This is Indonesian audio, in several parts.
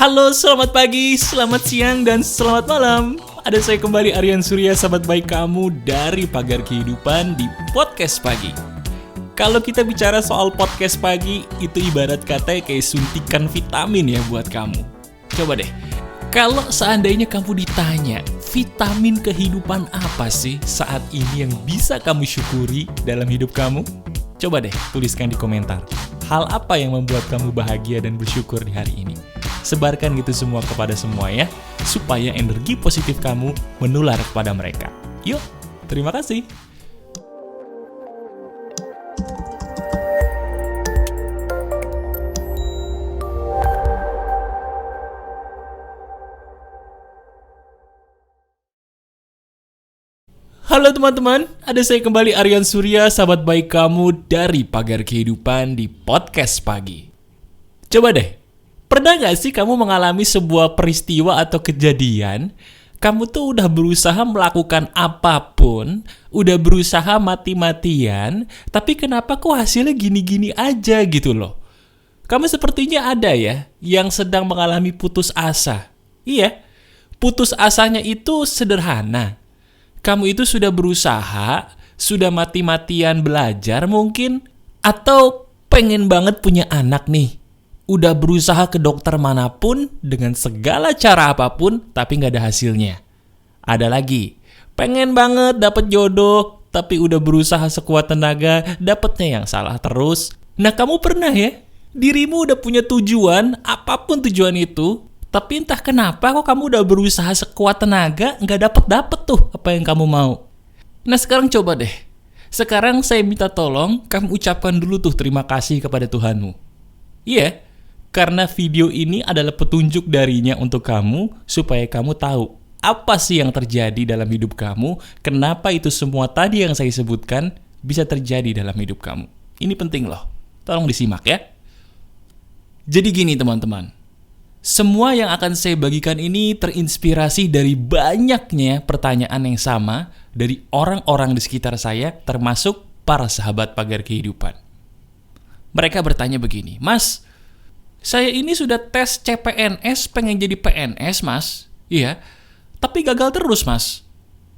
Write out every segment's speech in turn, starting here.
Halo, selamat pagi, selamat siang, dan selamat malam. Ada saya kembali, Aryan Surya, sahabat baik kamu dari Pagar Kehidupan di Podcast Pagi. Kalau kita bicara soal Podcast Pagi, itu ibarat kata kayak suntikan vitamin ya buat kamu. Coba deh, kalau seandainya kamu ditanya, vitamin kehidupan apa sih saat ini yang bisa kamu syukuri dalam hidup kamu? Coba deh, tuliskan di komentar. Hal apa yang membuat kamu bahagia dan bersyukur di hari ini? Sebarkan gitu semua kepada semua ya, supaya energi positif kamu menular kepada mereka. Yuk, terima kasih. Halo teman-teman, ada saya kembali Aryan Surya, sahabat baik kamu dari Pagar Kehidupan di Podcast Pagi. Coba deh, pernah gak sih kamu mengalami sebuah peristiwa atau kejadian, kamu tuh udah berusaha melakukan apapun, udah berusaha mati-matian, tapi kenapa kok hasilnya gini-gini aja gitu loh. Kamu sepertinya ada ya, yang sedang mengalami putus asa. Iya, putus asanya itu sederhana. Kamu itu sudah berusaha, sudah mati-matian belajar mungkin, atau pengen banget punya anak nih. Udah berusaha ke dokter manapun, dengan segala cara apapun, tapi nggak ada hasilnya. Ada lagi, pengen banget dapet jodoh, tapi udah berusaha sekuat tenaga, dapetnya yang salah terus. Nah, kamu pernah ya? Dirimu udah punya tujuan, apapun tujuan itu, tapi entah kenapa kok kamu udah berusaha sekuat tenaga, nggak dapet tuh apa yang kamu mau. Nah sekarang coba deh. Sekarang saya minta tolong kamu ucapkan dulu tuh terima kasih kepada Tuhanmu. Iya, karena video ini adalah petunjuk darinya untuk kamu, supaya kamu tahu apa sih yang terjadi dalam hidup kamu, kenapa itu semua tadi yang saya sebutkan bisa terjadi dalam hidup kamu. Ini penting loh, tolong disimak ya. Jadi gini teman-teman. Semua yang akan saya bagikan ini terinspirasi dari banyaknya pertanyaan yang sama dari orang-orang di sekitar saya, termasuk para sahabat Pagar Kehidupan. Mereka bertanya begini, Mas, saya ini sudah tes CPNS, pengen jadi PNS, Mas. Iya, tapi gagal terus, Mas.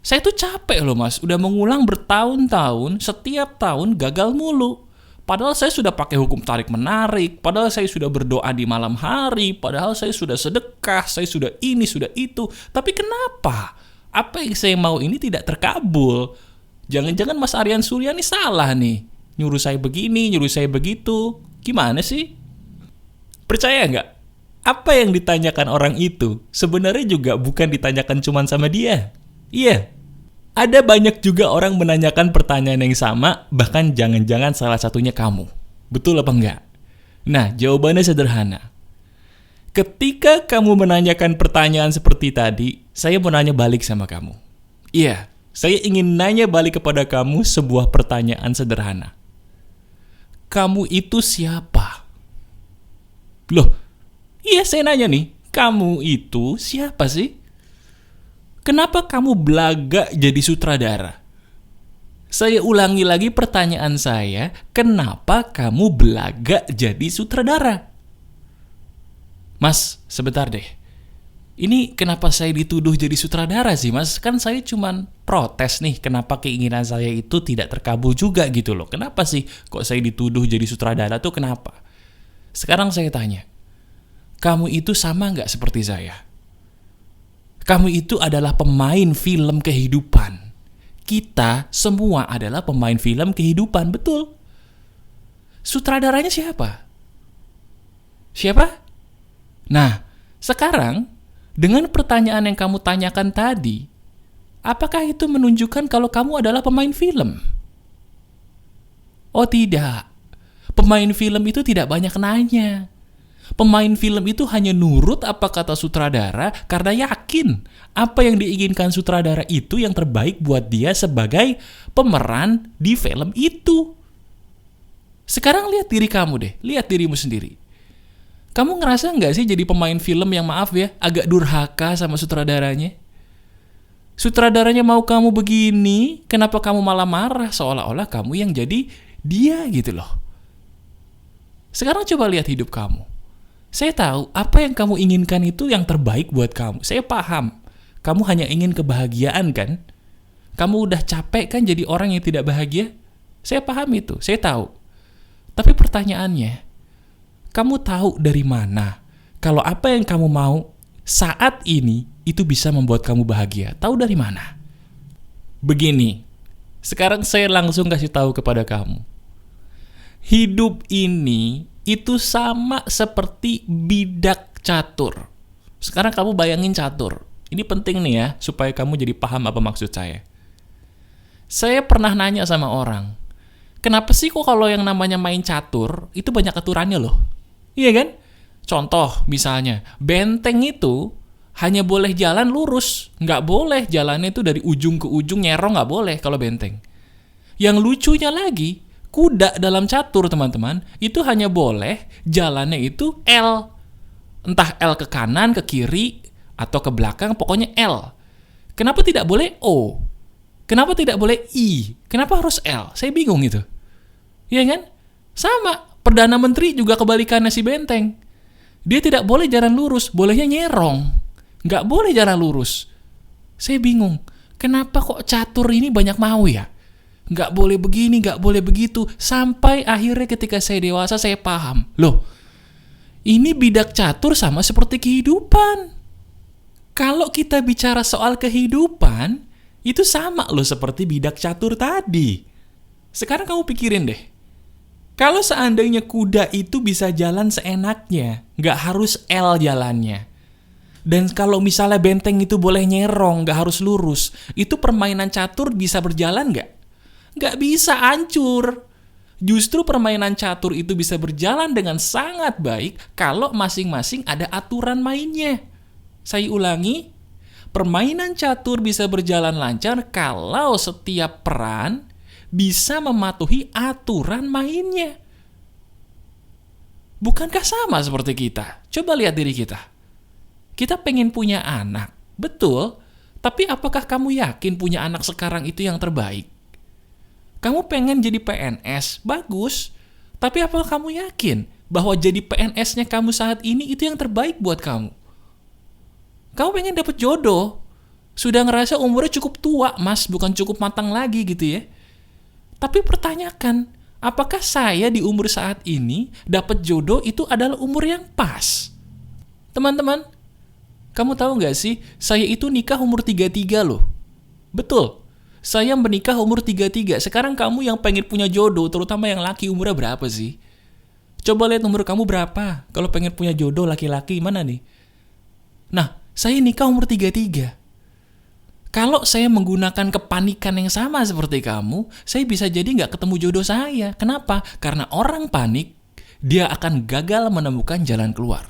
Saya tuh capek loh, Mas. Udah mengulang bertahun-tahun, setiap tahun gagal mulu. Padahal saya sudah pakai hukum tarik-menarik, padahal saya sudah berdoa di malam hari, padahal saya sudah sedekah, saya sudah ini, sudah itu. Tapi kenapa? Apa yang saya mau ini tidak terkabul? Jangan-jangan Mas Aryan Surya ini salah nih. Nyuruh saya begini, nyuruh saya begitu. Gimana sih? Percaya nggak? Apa yang ditanyakan orang itu sebenarnya juga bukan ditanyakan cuma sama dia. Iya. Ada banyak juga orang menanyakan pertanyaan yang sama, bahkan jangan-jangan salah satunya kamu. Betul apa enggak? Nah, jawabannya sederhana. Ketika kamu menanyakan pertanyaan seperti tadi, saya mau nanya balik sama kamu. Iya, saya ingin nanya balik kepada kamu sebuah pertanyaan sederhana. Kamu itu siapa? Loh, iya saya nanya nih, kamu itu siapa sih? Kenapa kamu belaga jadi sutradara? Saya ulangi lagi pertanyaan saya, kenapa kamu belaga jadi sutradara? Mas, sebentar deh. Ini kenapa saya dituduh jadi sutradara sih, Mas? Kan saya cuman protes nih, kenapa keinginan saya itu tidak terkabul juga gitu loh. Kenapa sih kok saya dituduh jadi sutradara tuh kenapa? Sekarang saya tanya, kamu itu sama nggak seperti saya? Kamu itu adalah pemain film kehidupan. Kita semua adalah pemain film kehidupan, betul. Sutradaranya siapa? Siapa? Nah, sekarang dengan pertanyaan yang kamu tanyakan tadi, apakah itu menunjukkan kalau kamu adalah pemain film? Oh tidak. Pemain film itu tidak banyak nanya. Pemain film itu hanya nurut apa kata sutradara karena yakin apa yang diinginkan sutradara itu yang terbaik buat dia sebagai pemeran di film itu. Sekarang lihat diri kamu deh, lihat dirimu sendiri. Kamu ngerasa nggak sih jadi pemain film yang maaf ya, agak durhaka sama sutradaranya? Sutradaranya mau kamu begini, kenapa kamu malah marah seolah-olah kamu yang jadi dia gitu loh. Sekarang coba lihat hidup kamu. Saya tahu apa yang kamu inginkan itu yang terbaik buat kamu. Saya paham. Kamu hanya ingin kebahagiaan kan? Kamu udah capek kan jadi orang yang tidak bahagia? Saya paham itu, saya tahu. Tapi pertanyaannya, kamu tahu dari mana kalau apa yang kamu mau saat ini itu bisa membuat kamu bahagia? Tahu dari mana? Begini, sekarang saya langsung kasih tahu kepada kamu. Hidup ini itu sama seperti bidak catur. Sekarang kamu bayangin catur. Ini penting nih ya, supaya kamu jadi paham apa maksud saya. Saya pernah nanya sama orang, kenapa sih kok kalau yang namanya main catur, itu banyak aturannya loh? Iya kan? Contoh, misalnya, benteng itu hanya boleh jalan lurus. Nggak boleh jalannya itu dari ujung ke ujung, nyerong nggak boleh kalau benteng. Yang lucunya lagi, kuda dalam catur, teman-teman, itu hanya boleh jalannya itu L. Entah L ke kanan, ke kiri, atau ke belakang, pokoknya L. Kenapa tidak boleh O? Kenapa tidak boleh I? Kenapa harus L? Saya bingung itu. Iya kan? Sama, Perdana Menteri juga kebalikannya si benteng. Dia tidak boleh jalan lurus, bolehnya nyerong. Nggak boleh jalan lurus. Saya bingung, kenapa kok catur ini banyak mau ya? Nggak boleh begini, nggak boleh begitu. Sampai akhirnya ketika saya dewasa, saya paham. Loh, ini bidak catur sama seperti kehidupan. Kalau kita bicara soal kehidupan, itu sama loh seperti bidak catur tadi. Sekarang kamu pikirin deh. Kalau seandainya kuda itu bisa jalan seenaknya, nggak harus L jalannya. Dan kalau misalnya benteng itu boleh nyerong, nggak harus lurus, itu permainan catur bisa berjalan nggak? Nggak bisa, hancur. Justru permainan catur itu bisa berjalan dengan sangat baik kalau masing-masing ada aturan mainnya. Saya ulangi, permainan catur bisa berjalan lancar kalau setiap peran bisa mematuhi aturan mainnya. Bukankah sama seperti kita? Coba lihat diri kita. Kita pengen punya anak, betul, tapi apakah kamu yakin punya anak sekarang itu yang terbaik? Kamu pengen jadi PNS, bagus. Tapi apakah kamu yakin bahwa jadi PNS-nya kamu saat ini itu yang terbaik buat kamu? Kamu pengen dapet jodoh. Sudah ngerasa umurnya cukup tua, mas, bukan cukup matang lagi gitu ya. Tapi pertanyakan, apakah saya di umur saat ini dapet jodoh itu adalah umur yang pas? Teman-teman, kamu tahu nggak sih, saya itu nikah umur 33 loh. Betul. Saya menikah umur 33. Sekarang kamu yang pengen punya jodoh, terutama yang laki, umurnya berapa sih? Coba lihat umur kamu berapa. Kalau pengen punya jodoh laki-laki, mana nih? Nah, saya nikah umur 33. Kalau saya menggunakan kepanikan yang sama seperti kamu, saya bisa jadi nggak ketemu jodoh saya. Kenapa? Karena orang panik, dia akan gagal menemukan jalan keluar.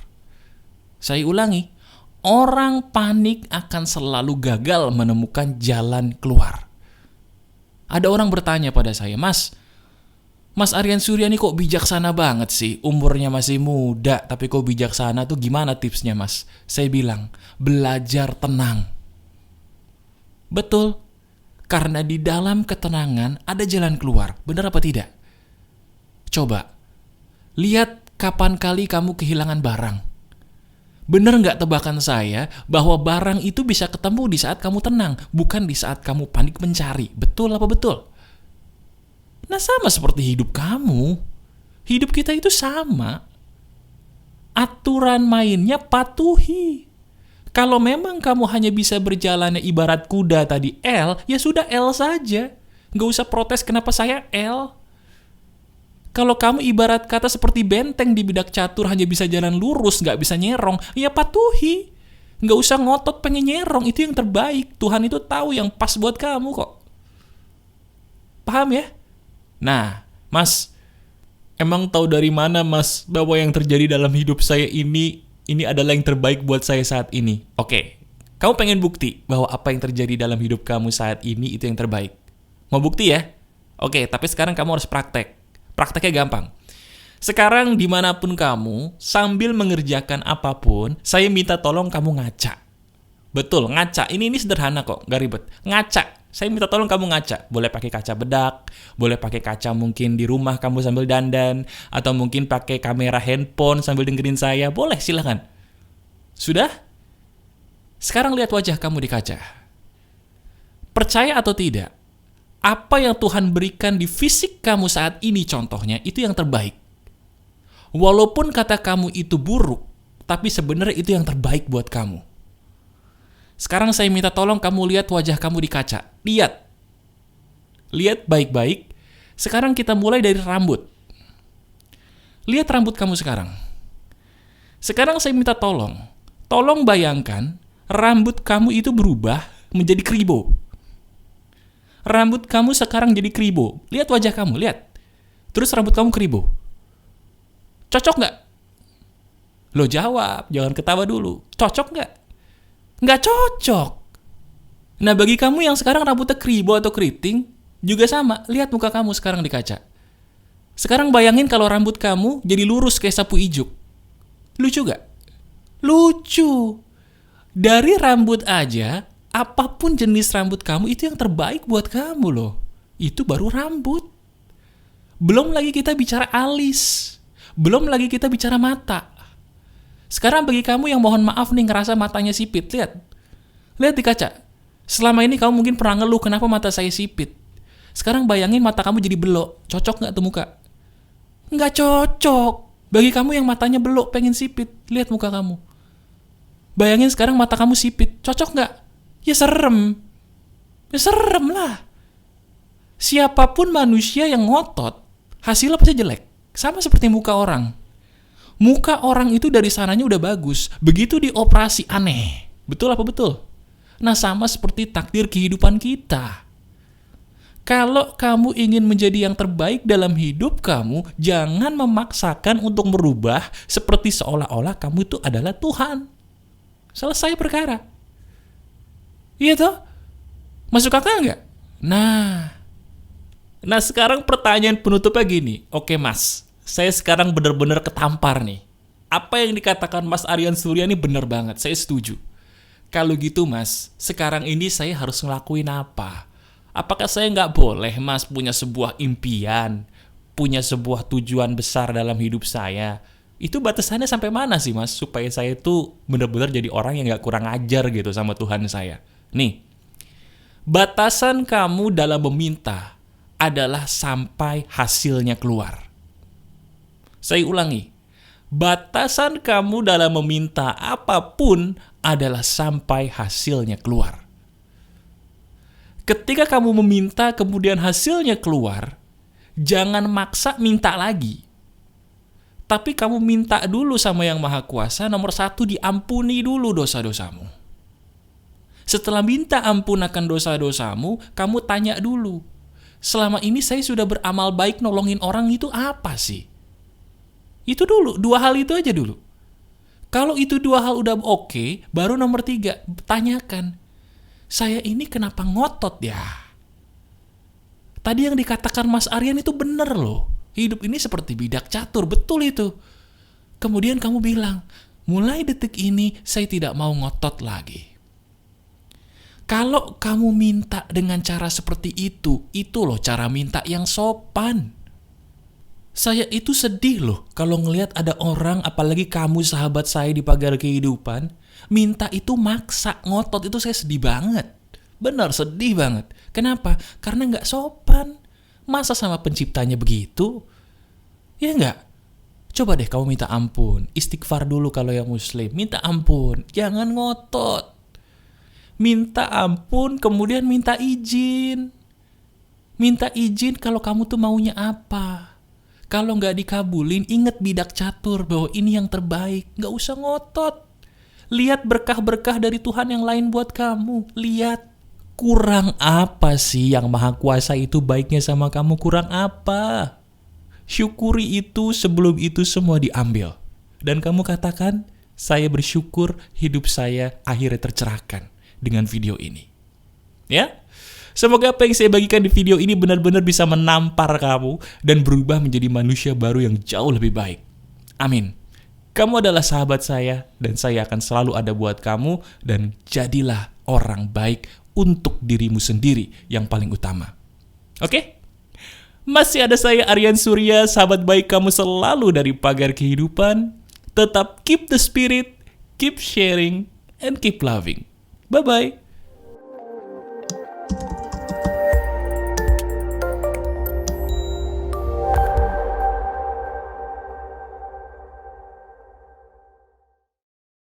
Saya ulangi, orang panik akan selalu gagal menemukan jalan keluar. Ada orang bertanya pada saya, Mas Aryan Surya ini kok bijaksana banget sih? Umurnya masih muda, tapi kok bijaksana tuh gimana tipsnya, Mas? Saya bilang, belajar tenang. Betul, karena di dalam ketenangan ada jalan keluar. Benar apa tidak? Coba, lihat kapan kali kamu kehilangan barang. Benar nggak tebakan saya bahwa barang itu bisa ketemu di saat kamu tenang, bukan di saat kamu panik mencari. Betul apa betul? Nah, sama seperti hidup kamu. Hidup kita itu sama. Aturan mainnya patuhi. Kalau memang kamu hanya bisa berjalannya ibarat kuda tadi L, ya sudah L saja. Nggak usah protes kenapa saya L. Kalau kamu ibarat kata seperti benteng di bidak catur hanya bisa jalan lurus, nggak bisa nyerong, ya patuhi. Nggak usah ngotot pengen nyerong, itu yang terbaik. Tuhan itu tahu yang pas buat kamu kok. Paham ya? Nah, Mas, emang tahu dari mana, Mas, bahwa yang terjadi dalam hidup saya ini adalah yang terbaik buat saya saat ini? Oke, kamu pengen bukti bahwa apa yang terjadi dalam hidup kamu saat ini itu yang terbaik. Mau bukti ya? Oke, tapi sekarang kamu harus praktek. Prakteknya gampang. Sekarang dimanapun kamu, sambil mengerjakan apapun, saya minta tolong kamu ngaca. Betul, ngaca. Ini sederhana kok, gak ribet. Ngaca. Saya minta tolong kamu ngaca. Boleh pakai kaca bedak, boleh pakai kaca mungkin di rumah kamu sambil dandan, atau mungkin pakai kamera handphone sambil dengerin saya. Boleh, silakan. Sudah? Sekarang lihat wajah kamu di kaca. Percaya atau tidak, apa yang Tuhan berikan di fisik kamu saat ini contohnya, itu yang terbaik. Walaupun kata kamu itu buruk, tapi sebenarnya itu yang terbaik buat kamu. Sekarang saya minta tolong kamu lihat wajah kamu di kaca. Lihat. Lihat baik-baik. Sekarang kita mulai dari rambut. Lihat rambut kamu sekarang. Sekarang saya minta tolong. Tolong bayangkan rambut kamu itu berubah menjadi kribo. Rambut kamu sekarang jadi kribo. Lihat wajah kamu, lihat. Terus rambut kamu kribo. Cocok nggak? Lo jawab, jangan ketawa dulu. Cocok nggak? Nggak cocok. Nah, bagi kamu yang sekarang rambutnya kribo atau keriting, juga sama. Lihat muka kamu sekarang di kaca. Sekarang bayangin kalau rambut kamu jadi lurus kayak sapu ijuk. Lucu gak? Lucu. Dari rambut aja, apapun jenis rambut kamu, itu yang terbaik buat kamu loh. Itu baru rambut. Belum lagi kita bicara alis. Belum lagi kita bicara mata. Sekarang bagi kamu yang mohon maaf nih ngerasa matanya sipit, lihat. Lihat di kaca. Selama ini kamu mungkin pernah ngeluh kenapa mata saya sipit. Sekarang bayangin mata kamu jadi belok. Cocok nggak tuh muka? Nggak cocok. Bagi kamu yang matanya belok pengen sipit, lihat muka kamu. Bayangin sekarang mata kamu sipit. Cocok nggak? Ya serem. Ya serem lah. Siapapun manusia yang ngotot, hasilnya pasti jelek. Sama seperti muka orang. Muka orang itu dari sananya udah bagus. Begitu dioperasi aneh. Betul apa betul? Nah, sama seperti takdir kehidupan kita. Kalau kamu ingin menjadi yang terbaik dalam hidup kamu, jangan memaksakan untuk merubah seperti seolah-olah kamu itu adalah Tuhan. Selesai perkara. Iya toh? Masuk akal nggak? Nah, sekarang pertanyaan penutupnya gini. Oke mas, saya sekarang benar-benar ketampar nih. Apa yang dikatakan Mas Aryan Surya ini benar banget, saya setuju. Kalau gitu mas, sekarang ini saya harus ngelakuin apa? Apakah saya nggak boleh mas punya sebuah impian, punya sebuah tujuan besar dalam hidup saya? Itu batasannya sampai mana sih mas, supaya saya tuh benar-benar jadi orang yang nggak kurang ajar gitu sama Tuhan saya? Nih, batasan kamu dalam meminta adalah sampai hasilnya keluar. Saya ulangi, batasan kamu dalam meminta apapun adalah sampai hasilnya keluar. Ketika kamu meminta kemudian hasilnya keluar, jangan maksa minta lagi. Tapi kamu minta dulu sama Yang Maha Kuasa, nomor 1 diampuni dulu dosa-dosamu. Setelah minta ampun akan dosa-dosamu, kamu tanya dulu, selama ini saya sudah beramal baik nolongin orang itu apa sih? Itu dulu, 2 hal itu aja dulu. Kalau itu 2 hal udah oke, baru nomor 3, tanyakan, saya ini kenapa ngotot ya? Tadi yang dikatakan Mas Aryan itu bener loh. Hidup ini seperti bidak catur, betul itu. Kemudian kamu bilang, mulai detik ini saya tidak mau ngotot lagi. Kalau kamu minta dengan cara seperti itu loh cara minta yang sopan. Saya itu sedih loh kalau ngelihat ada orang, apalagi kamu sahabat saya di Pagar Kehidupan, minta itu maksa, ngotot, itu saya sedih banget. Benar, sedih banget. Kenapa? Karena nggak sopan. Masa sama penciptanya begitu? Ya nggak? Coba deh kamu minta ampun. Istighfar dulu kalau yang muslim. Minta ampun. Jangan ngotot. Minta ampun, kemudian minta izin. Minta izin kalau kamu tuh maunya apa. Kalau nggak dikabulin, ingat bidak catur bahwa ini yang terbaik. Nggak usah ngotot. Lihat berkah-berkah dari Tuhan yang lain buat kamu. Lihat, kurang apa sih Yang Maha Kuasa itu baiknya sama kamu? Kurang apa? Syukuri itu sebelum itu semua diambil. Dan kamu katakan, saya bersyukur hidup saya akhirnya tercerahkan dengan video ini. Ya? Semoga apa yang saya bagikan di video ini benar-benar bisa menampar kamu dan berubah menjadi manusia baru yang jauh lebih baik. Amin. Kamu adalah sahabat saya dan saya akan selalu ada buat kamu, dan jadilah orang baik untuk dirimu sendiri yang paling utama. Oke? Masih ada saya Aryan Surya, sahabat baik kamu selalu dari Pagar Kehidupan. Tetap keep the spirit, keep sharing, and keep loving. Bye-bye.